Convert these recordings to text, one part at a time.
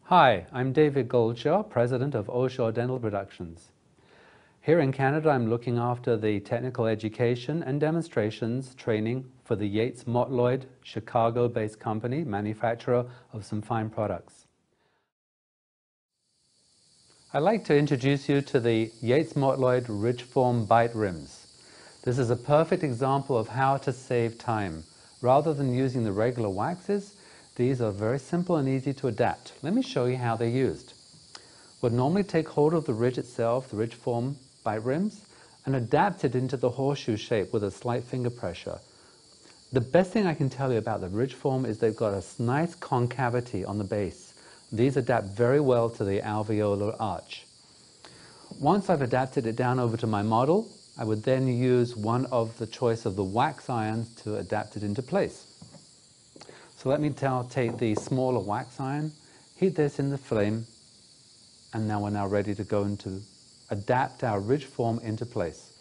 Hi, I'm David Goldshaw, President of Oshaw Dental Productions. Here in Canada, I'm looking after the technical education and demonstrations training for the Yates Motloyd, Chicago-based company, manufacturer of some fine products. I'd like to introduce you to the Yates Motloyd Rijform Bite rims. This is a perfect example of how to save time. Rather than using the regular waxes, these are very simple and easy to adapt. Let me show you how they're used. We'll normally take hold of the ridge itself, the Rijform Bite rims, and adapt it into the horseshoe shape with a slight finger pressure. The best thing I can tell you about the Rijform is they've got a nice concavity on the base. These adapt very well to the alveolar arch. Once I've adapted it down over to my model, I would then use one of the choice of the wax irons to adapt it into place. So let me take the smaller wax iron, heat this in the flame, and now we're now ready to go into adapt our Rijform into place.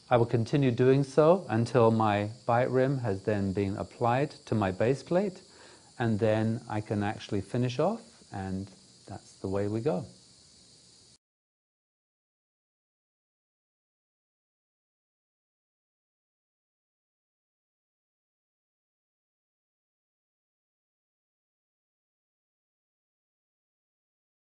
I will continue doing so until my bite rim has then been applied to my base plate, and then I can actually finish off, and that's the way we go.